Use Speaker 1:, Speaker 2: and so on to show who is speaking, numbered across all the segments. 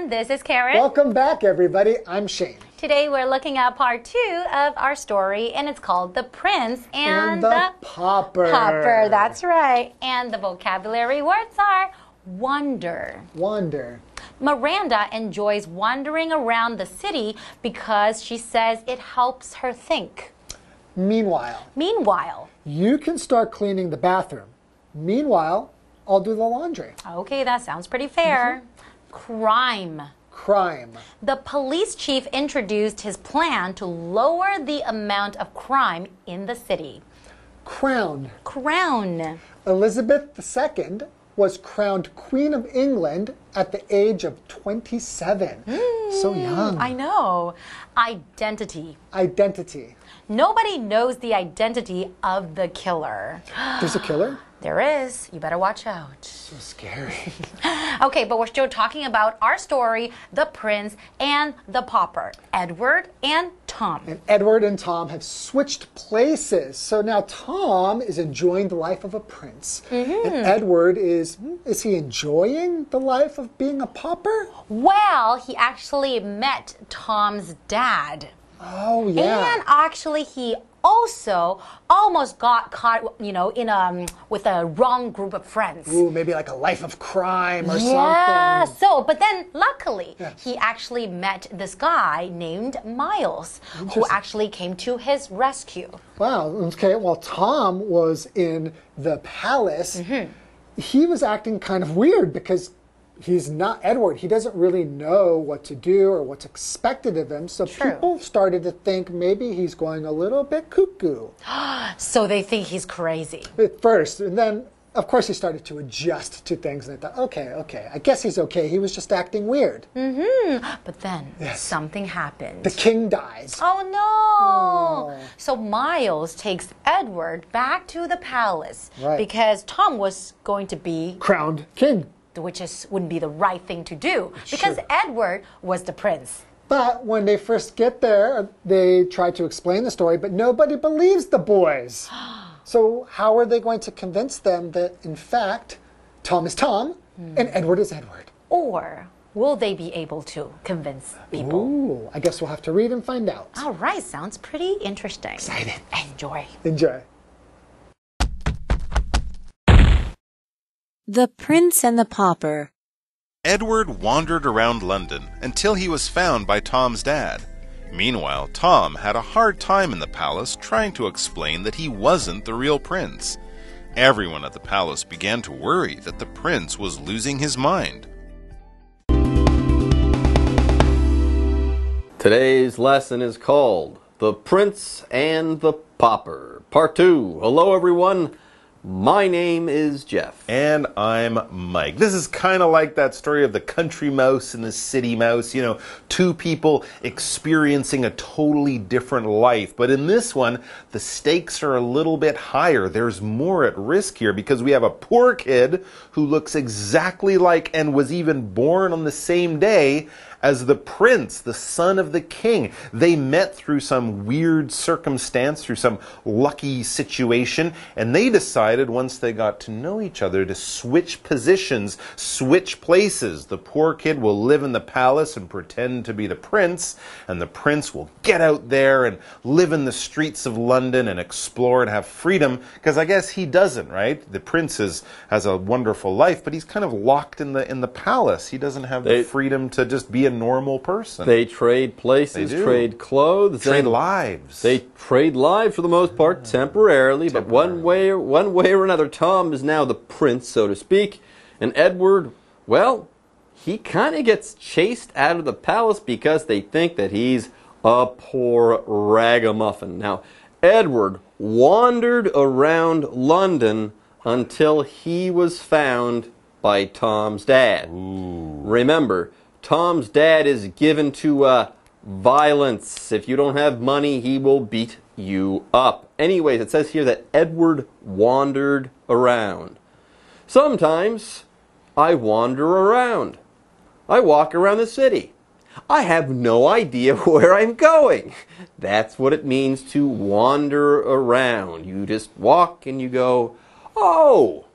Speaker 1: And this is Karen.
Speaker 2: Welcome back, everybody. I'm Shane.
Speaker 1: Today we're looking at part 2 of our story, and it's called The Prince and
Speaker 2: the Pauper.
Speaker 1: Pauper, that's right. And the vocabulary words are wander.
Speaker 2: Wander.
Speaker 1: Miranda enjoys wandering around the city because she says it helps her think.
Speaker 2: Meanwhile, you can start cleaning the bathroom. Meanwhile, I'll do the laundry.
Speaker 1: Okay, that sounds pretty fair. Crime. The police chief introduced his plan to lower the amount of crime in the city.
Speaker 2: Crown.
Speaker 1: Elizabeth
Speaker 2: II was crowned Queen of England at the age of 27. So young.
Speaker 1: I know. Identity. Nobody knows the identity of the killer.
Speaker 2: There's a killer?
Speaker 1: There is. You better watch out.
Speaker 2: So scary.
Speaker 1: Okay, but we're still talking about our story, The Prince and the Pauper, Edward and Tom.
Speaker 2: And Edward and Tom have switched places. So now Tom is enjoying the life of a prince. And Edward is he enjoying the life of being a pauper?
Speaker 1: Well, he actually met Tom's dad.
Speaker 2: Oh, yeah.
Speaker 1: And actually, he also almost got caught, in with a wrong group of friends.
Speaker 2: Ooh, maybe like a life of crime or something.
Speaker 1: Yeah, but then luckily, he actually met this guy named Miles, who actually came to his rescue.
Speaker 2: Wow, okay, while Tom was in the palace, he was acting kind of weird because he's not Edward. He doesn't really know what to do or what's expected of him. So people started to think maybe he's going a little bit cuckoo.
Speaker 1: So they think he's crazy.
Speaker 2: At first. And then, of course, he started to adjust to things. And they thought, okay, I guess he's okay. He was just acting weird.
Speaker 1: But then something happened.
Speaker 2: The king dies.
Speaker 1: Oh, no. So Miles takes Edward back to the palace because Tom was going to be
Speaker 2: crowned king.
Speaker 1: Which wouldn't be the right thing to do because Edward was the prince.
Speaker 2: But when they first get there, they try to explain the story, but nobody believes the boys. So how are they going to convince them that, in fact, Tom is Tom and Edward is Edward?
Speaker 1: Or will they be able to convince people?
Speaker 2: Ooh, I guess we'll have to read and find out.
Speaker 1: All right, sounds pretty interesting.
Speaker 2: Excited.
Speaker 1: Enjoy.
Speaker 3: The Prince and the Pauper.
Speaker 4: Edward wandered around London until he was found by Tom's dad. Meanwhile, Tom had a hard time in the palace trying to explain that he wasn't the real prince. Everyone at the palace began to worry that the prince was losing his mind.
Speaker 5: Today's lesson is called The Prince and the Pauper, Part 2. Hello, everyone. My name is Jeff.
Speaker 4: And I'm Mike. This is kind of like that story of the country mouse and the city mouse. Two people experiencing a totally different life. But in this one, the stakes are a little bit higher. There's more at risk here because we have a poor kid who looks exactly like and was even born on the same day as the prince, the son of the king. They met through some weird circumstance, through some lucky situation, and they decided once they got to know each other to switch positions, switch places. The poor kid will live in the palace and pretend to be the prince, and the prince will get out there and live in the streets of London and explore and have freedom, because I guess he doesn't, right? The prince has a wonderful life, but he's kind of locked in the palace. He doesn't have the freedom to just be a normal person.
Speaker 5: They trade places, trade clothes,
Speaker 4: trade lives.
Speaker 5: They trade lives for the most part temporarily, but one way or another, Tom is now the prince, so to speak, and Edward, well, he kind of gets chased out of the palace because they think that he's a poor ragamuffin. Now, Edward wandered around London until he was found by Tom's dad. Remember, Tom's dad is given to violence. If you don't have money, he will beat you up. Anyways, it says here that Edward wandered around. Sometimes I wander around. I walk around the city. I have no idea where I'm going. That's what it means to wander around. You just walk and you go, oh,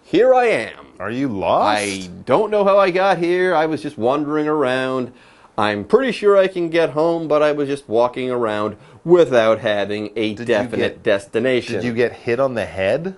Speaker 5: here I am.
Speaker 4: Are you lost?
Speaker 5: I don't know how I got here. I was just wandering around. I'm pretty sure I can get home, but I was just walking around without having a definite destination.
Speaker 4: Did you get hit on the head?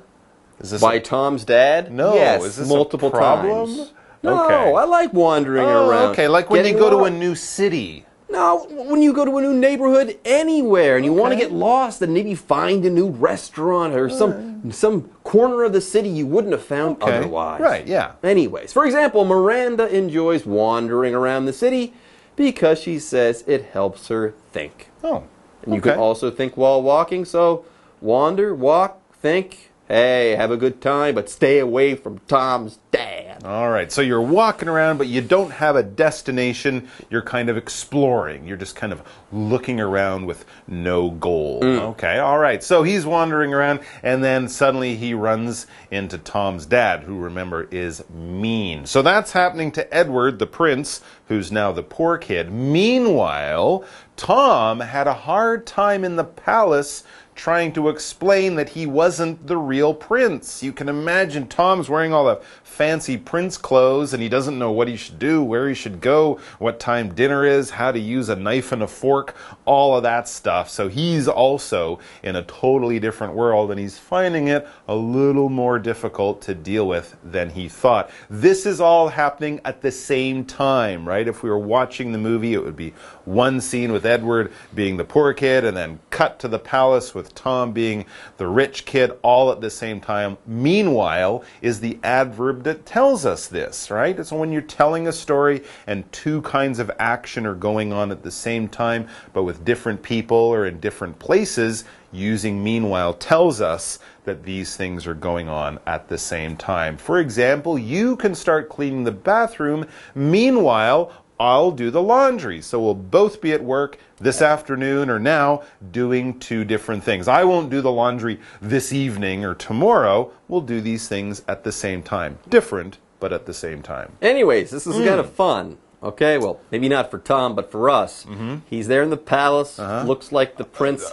Speaker 4: Is this
Speaker 5: by Tom's dad?
Speaker 4: No.
Speaker 5: Yes,
Speaker 4: is this
Speaker 5: multiple
Speaker 4: a problem?
Speaker 5: times. No,
Speaker 4: Okay.
Speaker 5: I like wandering around.
Speaker 4: Okay, like when you go to a new city.
Speaker 5: No, when you go to a new neighborhood anywhere and you want to get lost and maybe find a new restaurant or some corner of the city you wouldn't have found otherwise.
Speaker 4: Right, yeah.
Speaker 5: Anyways, for example, Miranda enjoys wandering around the city because she says it helps her think.
Speaker 4: Oh.
Speaker 5: And you can also think while walking, so wander, walk, think. Hey, have a good time, but stay away from Tom's dad.
Speaker 4: All right, so you're walking around, but you don't have a destination. You're kind of exploring. You're just kind of looking around with no goal. Okay, all right. So he's wandering around, and then suddenly he runs into Tom's dad, who, remember, is mean. So that's happening to Edward, the prince, who's now the poor kid. Meanwhile, Tom had a hard time in the palace trying to explain that he wasn't the real prince. You can imagine Tom's wearing all the fancy prince clothes and he doesn't know what he should do, where he should go, what time dinner is, how to use a knife and a fork, all of that stuff. So he's also in a totally different world and he's finding it a little more difficult to deal with than he thought. This is all happening at the same time, right? If we were watching the movie, it would be one scene with Edward being the poor kid and then cut to the palace with Tom being the rich kid all at the same time. Meanwhile is the adverb that tells us this, right? It's when you're telling a story and two kinds of action are going on at the same time, but with different people or in different places, using meanwhile tells us that these things are going on at the same time. For example, you can start cleaning the bathroom. Meanwhile, I'll do the laundry. So we'll both be at work this afternoon or now doing two different things. I won't do the laundry this evening or tomorrow. We'll do these things at the same time. Different, but at the same time.
Speaker 5: Anyways, this is kind of fun. Okay, well, maybe not for Tom, but for us. He's there in the palace, looks like the prince,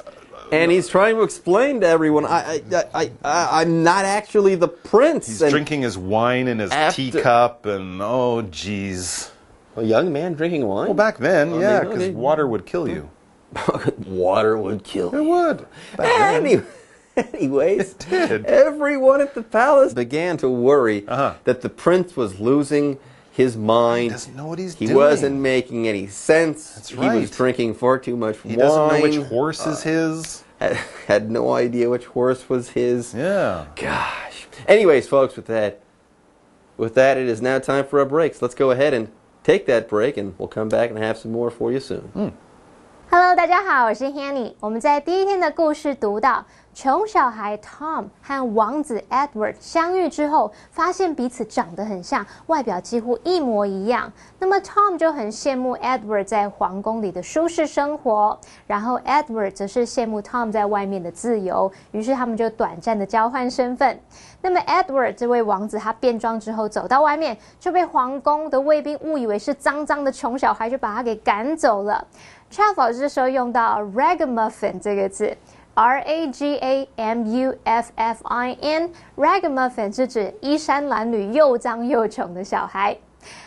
Speaker 5: and he's trying to explain to everyone, I'm not actually the prince.
Speaker 4: He's drinking his wine in his teacup, and oh, geez.
Speaker 5: A young man drinking wine?
Speaker 4: Well, back then, yeah, because water would kill you.
Speaker 5: Water would kill you.
Speaker 4: It would.
Speaker 5: Anyways,
Speaker 4: it did.
Speaker 5: Everyone at the palace began to worry that the prince was losing his mind.
Speaker 4: He doesn't know what he's doing.
Speaker 5: He wasn't making any sense.
Speaker 4: That's right.
Speaker 5: He was drinking far too much wine.
Speaker 4: He doesn't know which horse is his.
Speaker 5: Had no idea which horse was his.
Speaker 4: Yeah.
Speaker 5: Gosh. Anyways, folks, with that, it is now time for our breaks. Let's go ahead and take that break, and we'll come back and have some more for you soon.
Speaker 6: Hello， 大家好，我是 Hanny。我们在第一天的故事读到，穷小孩 Tom 和王子 Edward 相遇之后，发现彼此长得很像，外表几乎一模一样。那么 Tom 就很羡慕 Edward 在皇宫里的舒适生活，然后 Edward 则是羡慕 Tom 在外面的自由，于是他们就短暂的交换身份。那么 Edward 这位王子，他变装之后走到外面，就被皇宫的卫兵误以为是脏脏的穷小孩，就把他给赶走了。Charles 老师这时候用到 ragamuffin 这个字 ，ragamuffin， ragamuffin 是指衣衫褴褛、又脏又穷的小孩。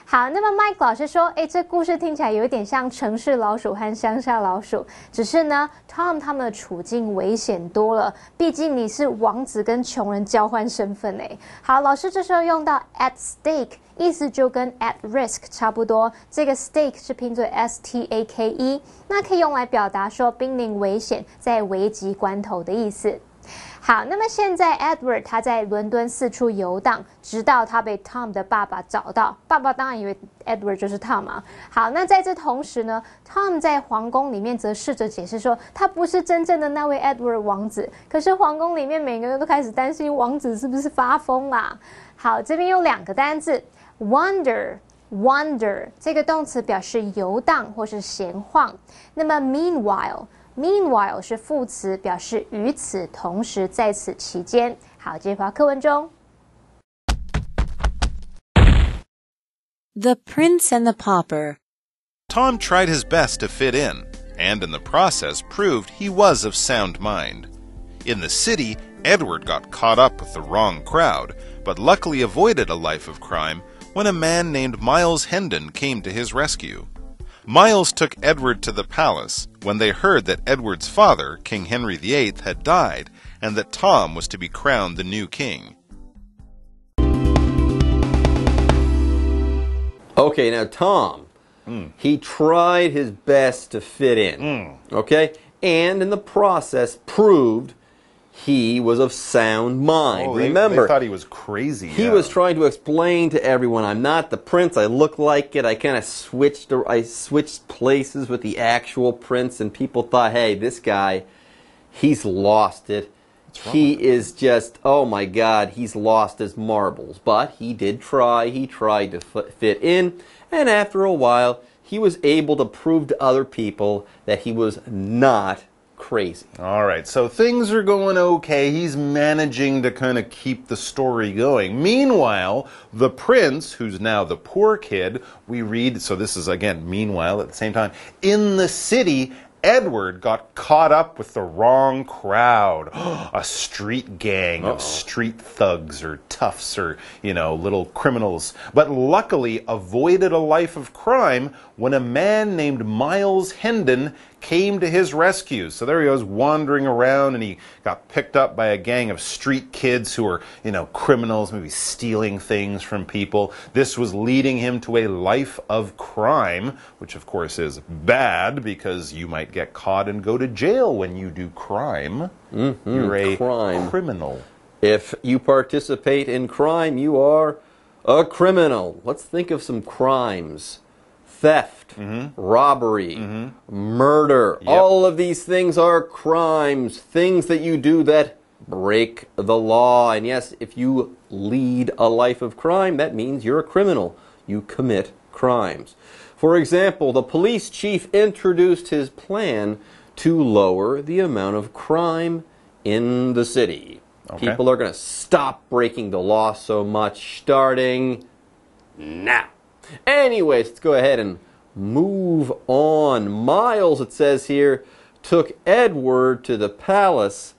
Speaker 6: 好，那么 Mike 老师说，这故事听起来有点像城市老鼠和乡下老鼠，只是呢 ，Tom 他们的处境危险多了，毕竟你是王子跟穷人交换身份好，老师这时候用到 at stake， 意思就跟 at risk 差不多，这个 stake 是拼作 stake， 那可以用来表达说濒临危险，在危急关头的意思。好，那么现在 Edward 他在伦敦四处游荡，直到他被 Tom 的爸爸找到。爸爸当然以为 Edward 就是 Tom 啊。好，那在这同时呢 ，Tom 在皇宫里面则试着解释说，他不是真正的那位 Edward 王子。可是皇宫里面每个人都开始担心王子是不是发疯啦。好，这边有两个单字 ，wander 这个动词表示游荡或是闲晃。那么 meanwhile 是副词，表示与此同时，在此期间。好，接回到课文中。
Speaker 3: The Prince and the Pauper.
Speaker 4: Tom tried his best to fit in, and in the process proved he was of sound mind. In the city, Edward got caught up with the wrong crowd, but luckily avoided a life of crime when a man named Miles Hendon came to his rescue. Miles took Edward to the palace when they heard that Edward's father, King Henry VIII, had died and that Tom was to be crowned the new king.
Speaker 5: Okay, now Tom, he tried his best to fit in, okay? And in the process proved he was of sound mind.
Speaker 4: Oh,
Speaker 5: Remember,
Speaker 4: they thought he was crazy.
Speaker 5: He was trying to explain to everyone, I'm not the prince, I look like it. I kind of switched places with the actual prince, and people thought, hey, this guy, he's lost it. He is just, oh my God, he's lost his marbles. But he did try. He tried to fit in. And after a while, he was able to prove to other people that he was not crazy.
Speaker 4: All right, so things are going okay. He's managing to kind of keep the story going. Meanwhile, the prince, who's now the poor kid, we read, so this is again, meanwhile at the same time, in the city, Edward got caught up with the wrong crowd. A street gang of street thugs or toughs or, little criminals. But luckily avoided a life of crime when a man named Miles Hendon came to his rescue. So there he was wandering around and he got picked up by a gang of street kids who were, criminals, maybe stealing things from people. This was leading him to a life of crime, which of course is bad because you might get caught and go to jail when you do crime. You're a criminal.
Speaker 5: If you participate in crime, you are a criminal. Let's think of some crimes. Theft, robbery, murder.
Speaker 4: Yep.
Speaker 5: All of these things are crimes, things that you do that break the law. And yes, if you lead a life of crime, that means you're a criminal. You commit crimes. For example, the police chief introduced his plan to lower the amount of crime in the city. Okay. People are going to stop breaking the law so much starting now. Anyways, let's go ahead and move on. Miles, it says here, took Edward to the palace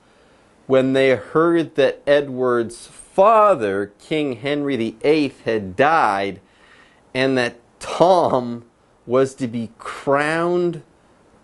Speaker 5: when they heard that Edward's father, King Henry VIII, had died and that Tom was to be crowned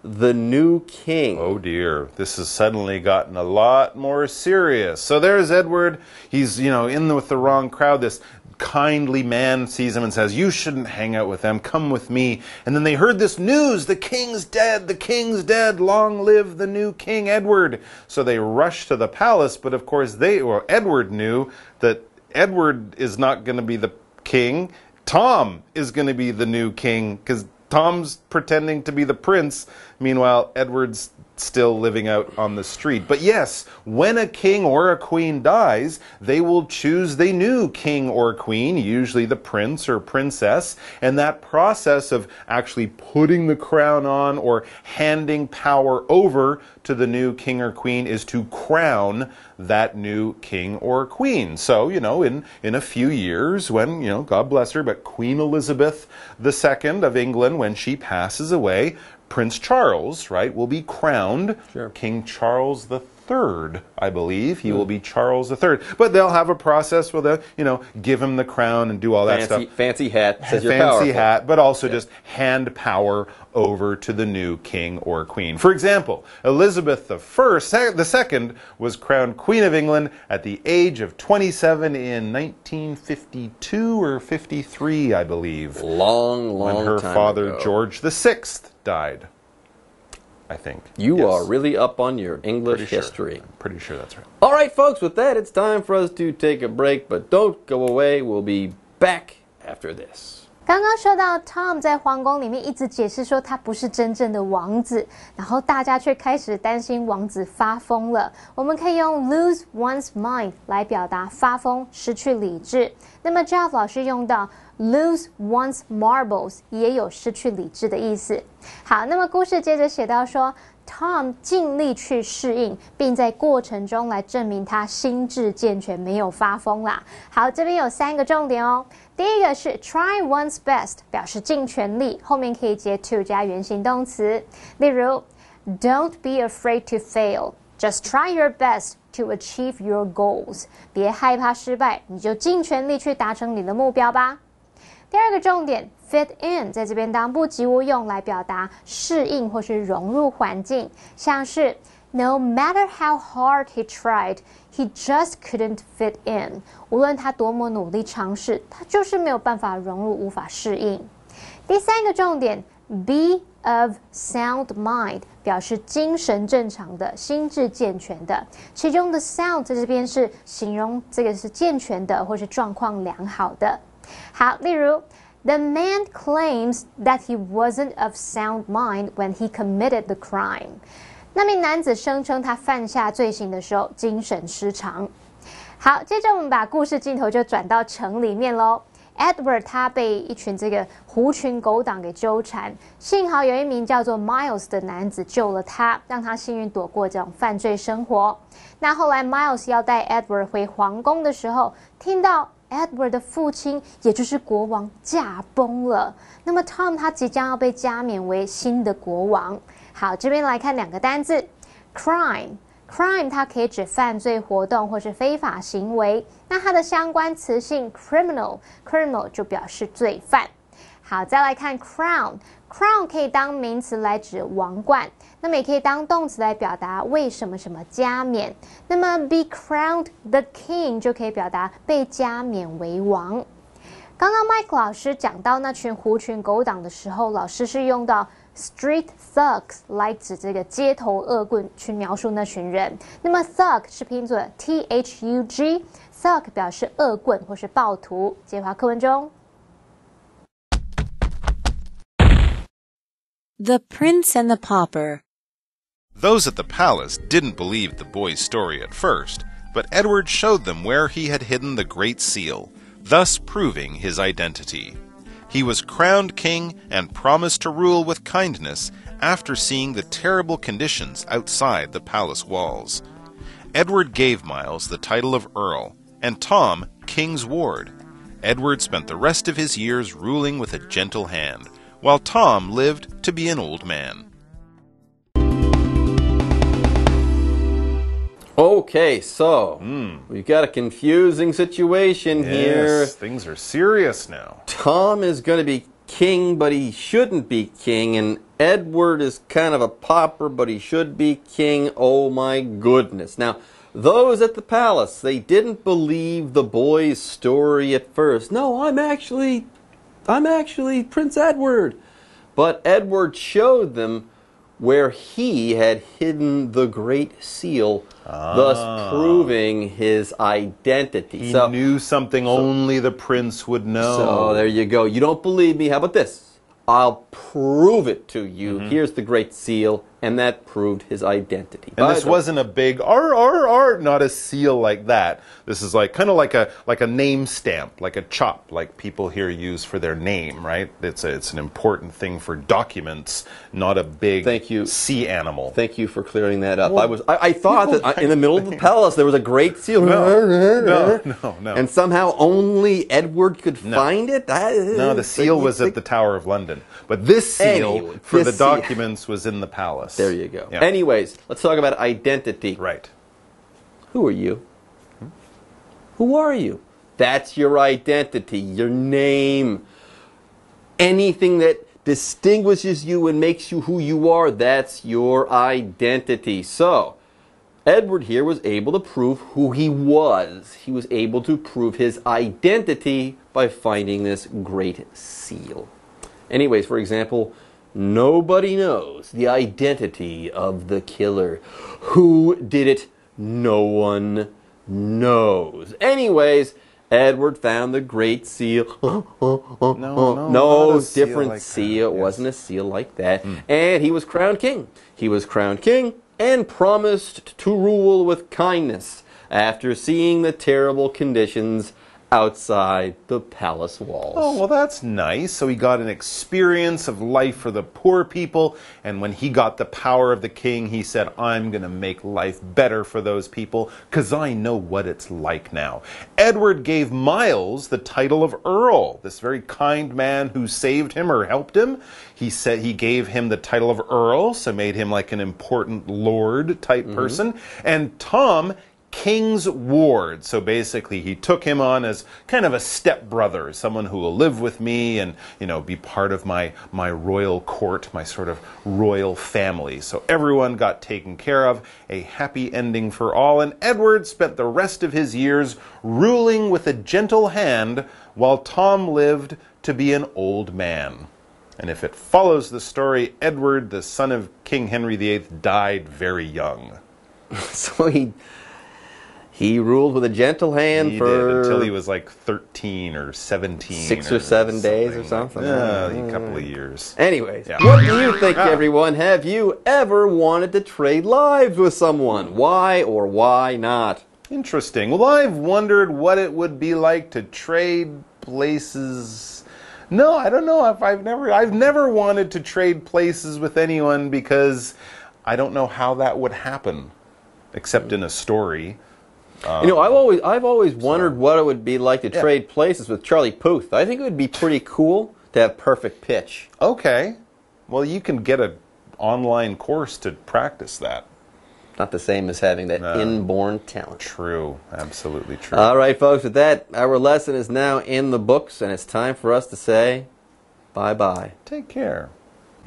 Speaker 5: the new king.
Speaker 4: Oh dear, this has suddenly gotten a lot more serious. So there's Edward. He's, in with the wrong crowd. This kindly man sees him and says, you shouldn't hang out with them, come with me. And then they heard this news, the king's dead, long live the new King Edward. So they rushed to the palace, but of course Edward knew that Edward is not going to be the king. Tom is going to be the new king, because Tom's pretending to be the prince. Meanwhile, Edward's still living out on the street. But yes, when a king or a queen dies, they will choose the new king or queen, usually the prince or princess, and that process of actually putting the crown on or handing power over to the new king or queen is to crown that new king or queen. So, in a few years when, God bless her, but Queen Elizabeth II of England, when she passes away, Prince Charles, will be crowned King Charles III, I believe. He will be Charles III. But they'll have a process where they'll, give him the crown and do all that stuff.
Speaker 5: Fancy hat. Says you're
Speaker 4: fancy
Speaker 5: powerful.
Speaker 4: hat, but also just hand power over to the new king or queen. For example, Elizabeth II was crowned Queen of England at the age of 27 in 1952 or 53, I believe.
Speaker 5: Long
Speaker 4: when her
Speaker 5: time
Speaker 4: father,
Speaker 5: ago.
Speaker 4: George VI, died, I think.
Speaker 5: You are really up on your English history.
Speaker 4: I'm pretty sure that's right.
Speaker 5: All right, folks, with that, it's time for us to take a break, but don't go away. We'll be back after this.
Speaker 6: 刚刚说到 Tom 在皇宫里面一直解释说他不是真正的王子，然后大家却开始担心王子发疯了。我们可以用 lose one's mind 来表达发疯、失去理智。那么 Jeff 老师用到 lose one's marbles 也有失去理智的意思。好，那么故事接着写到说 Tom 尽力去适应，并在过程中来证明他心智健全，没有发疯啦。好，这边有3个重点哦。第一个是 try one's best， 表示尽全力，后面可以接 to 加原形动词。例如 Don't be afraid to fail， just try your best to achieve your goals. 别害怕失败，你就尽全力去达成你的目标吧。第二个重点 fit in 在这边当不及物用来表达适应或是融入环境，像是 No matter how hard he tried, he just couldn't fit in. 无论他多么努力尝试，他就是没有办法融入，无法适应。第三个重点 be of sound mind 表示精神正常的，心智健全的。其中的 sound 在这边是形容这个是健全的或是状况良好的。好，例如 The man claims that he wasn't of sound mind when he committed the crime. 那名男子声称他犯下罪行的时候精神失常。好，接着我们把故事镜头就转到城里面咯。Edward 他被一群这个狐群狗党给纠缠，幸好有一名叫做 Miles 的男子救了他，让他幸运躲过这种犯罪生活。那后来 Miles 要带 Edward 回皇宫的时候，听到Edward 的父亲，也就是国王驾崩了。那么 Tom 他即将要被加冕为新的国王。好，这边来看两个单字 crime 它可以指犯罪活动或是非法行为，那它的相关词性 criminal 就表示罪犯。好，再来看 crown 可以当名词来指王冠，那么也可以当动词来表达为什么什么加冕。那么 be crowned the king 就可以表达被加冕为王。刚刚 Mike 老师讲到那群狐群狗党的时候，老师是用到 street thugs 来指这个街头恶棍去描述那群人。那么 thug 是拼作 thug， thug 表示恶棍或是暴徒。接华课文中。
Speaker 3: The Prince and the Pauper.
Speaker 4: Those at the palace didn't believe the boy's story at first, but Edward showed them where he had hidden the Great Seal, thus proving his identity. He was crowned king and promised to rule with kindness after seeing the terrible conditions outside the palace walls. Edward gave Miles the title of Earl, and Tom King's Ward. Edward spent the rest of his years ruling with a gentle hand, while Tom lived to be an old man.
Speaker 5: Okay, so we've got a confusing situation here.
Speaker 4: Yes, things are serious now.
Speaker 5: Tom is going to be king, but he shouldn't be king, and Edward is kind of a pauper, but he should be king. Oh my goodness. Now, those at the palace, they didn't believe the boy's story at first. No, I'm actually Prince Edward. But Edward showed them where he had hidden the Great Seal, thus proving his identity.
Speaker 4: He knew something only the prince would know.
Speaker 5: So there you go. You don't believe me? How about this? I'll prove it to you. Here's the Great Seal, and that proved his identity.
Speaker 4: And this wasn't a big not a seal like that. This is like kind of like a name stamp, like a chop, like people here use for their name, right? It's an important thing for documents, not a big sea animal.
Speaker 5: Thank you for clearing that up. Well, I thought that in the middle of the palace there was a Great Seal.
Speaker 4: No.
Speaker 5: And somehow only Edward could find it?
Speaker 4: No, the seal was at the Tower of London. But this seal for the documents was in the palace.
Speaker 5: There you go. Yeah. Anyways, let's talk about identity.
Speaker 4: Right.
Speaker 5: Who are you? Who are you? That's your identity, your name. Anything that distinguishes you and makes you who you are, that's your identity. So, Edward here was able to prove who he was. He was able to prove his identity by finding this Great Seal. Anyways, for example, nobody knows the identity of the killer. Who did it? No one knows. Anyways, Edward found the Great Seal. No, different seal. It wasn't a seal like that. And he was crowned king. He was crowned king and promised to rule with kindness after seeing the terrible conditions outside the palace walls.
Speaker 4: Oh, well, that's nice. So he got an experience of life for the poor people, and when he got the power of the king, he said, I'm going to make life better for those people, because I know what it's like now. Edward gave Miles the title of Earl, this very kind man who saved him or helped him. He said he gave him the title of Earl, so made him like an important lord type person. And Tom, king's ward. So basically, he took him on as kind of a stepbrother, someone who will live with me and, be part of my royal court, my sort of royal family. So everyone got taken care of, a happy ending for all, and Edward spent the rest of his years ruling with a gentle hand while Tom lived to be an old man. And if it follows the story, Edward, the son of King Henry VIII, died very young.
Speaker 5: So he ruled with a gentle hand
Speaker 4: he
Speaker 5: for...
Speaker 4: did, until he was like 13 or 17.
Speaker 5: 6 or 7 days or something.
Speaker 4: A couple of years.
Speaker 5: Anyways, what do you think, everyone? Have you ever wanted to trade lives with someone? Why or why not?
Speaker 4: Interesting. Well, I've wondered what it would be like to trade places... No, I don't know if I've never wanted to trade places with anyone because I don't know how that would happen, except in a story.
Speaker 5: I've always wondered what it would be like to trade places with Charlie Puth. I think it would be pretty cool to have perfect pitch.
Speaker 4: Okay. Well, you can get an online course to practice that.
Speaker 5: Not the same as having that inborn talent.
Speaker 4: True. Absolutely true.
Speaker 5: All right, folks, with that, our lesson is now in the books, and it's time for us to say bye-bye.
Speaker 4: Take care.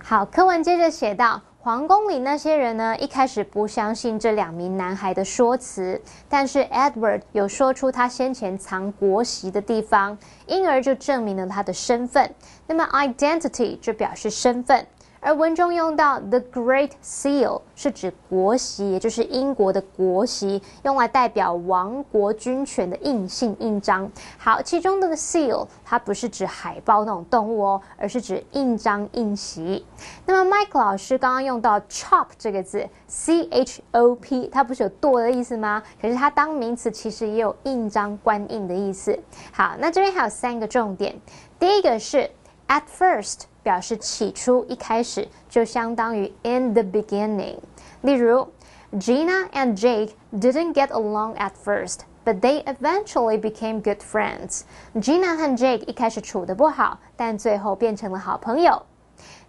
Speaker 6: 好，课文接着写到，皇宫里那些人呢，一开始不相信这2名男孩的说辞，但是 Edward 有说出他先前藏国玺的地方，因而就证明了他的身份。那么 identity 就表示身份。而文中用到 the Great Seal 是指国玺，也就是英国的国玺，用来代表王国军权的印信印章。好，其中的 seal 它不是指海豹那种动物哦，而是指印章印玺。那么 Mike 老师刚刚用到 chop 这个字 CHOP， 它不是有剁的意思吗？可是它当名词其实也有印章官印的意思。好，那这边还有3个重点，第一个是 at first。表示起初一开始，就相当于 in the beginning。例如 Gina and Jake didn't get along at first, but they eventually became good friends. Gina 和 Jake 一开始处得不好，但最后变成了好朋友。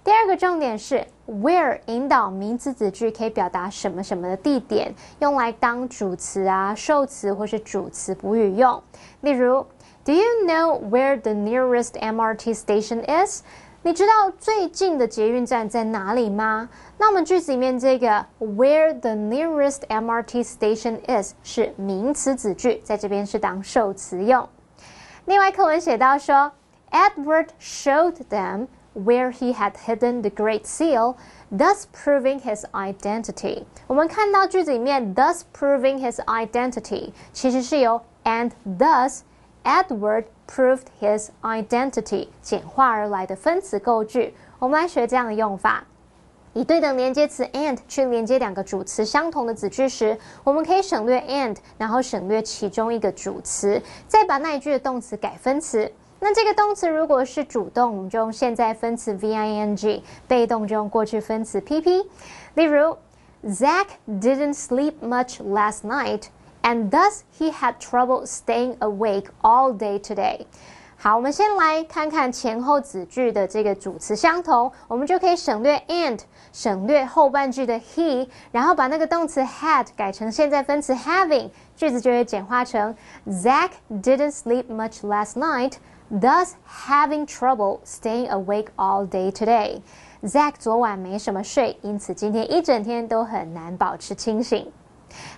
Speaker 6: 第二个重点是 where 引导名词子句可以表达什么什么的地点，用来当主词啊、受词或是主词补语用。例如 Do you know where the nearest MRT station is?你知道最近的捷运站在哪里吗？那我们句子里面这个 where the nearest MRT station is 是名词子句，在这边是当受词用。另外课文写到说 Edward showed them where he had hidden the Great Seal, thus proving his identity. 我们看到句子里面 thus proving his identity 其实是由 and thus Edward proved his identity 简化而来的分词构句。我们来学这样的用法，以对等连接词 and 去连接2个主词相同的子句时，我们可以省略 and， 然后省略其中一个主词，再把那一句的动词改分词。那这个动词如果是主动，我们就用现在分词 VING， 被动就用过去分词 PP。例如 Zach didn't sleep much last night,And thus he had trouble staying awake all day today. 好，我们先来看看前后子句的这个主词相同，我们就可以省略 and， 省略后半句的 he， 然后把那个动词 had 改成现在分词 having， 句子就会简化成 Zach didn't sleep much last night, thus having trouble staying awake all day today. Zach 昨晚没什么睡，因此今天一整天都很难保持清醒。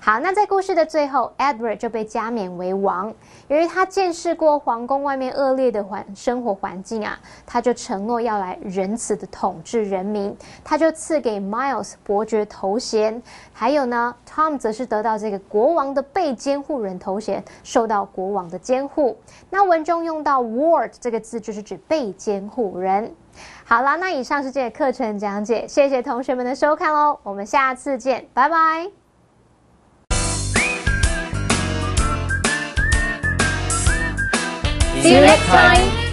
Speaker 6: 好，那在故事的最后 Edward 就被加冕为王。由于他见识过皇宫外面恶劣的生活环境啊，他就承诺要来仁慈的统治人民。他就赐给 Miles 伯爵头衔，还有呢 Tom 则是得到这个国王的被监护人头衔，受到国王的监护。那文中用到 ward 这个字就是指被监护人。好啦，那以上是这节课程讲解，谢谢同学们的收看咯，我们下次见，拜拜。
Speaker 1: See you next time.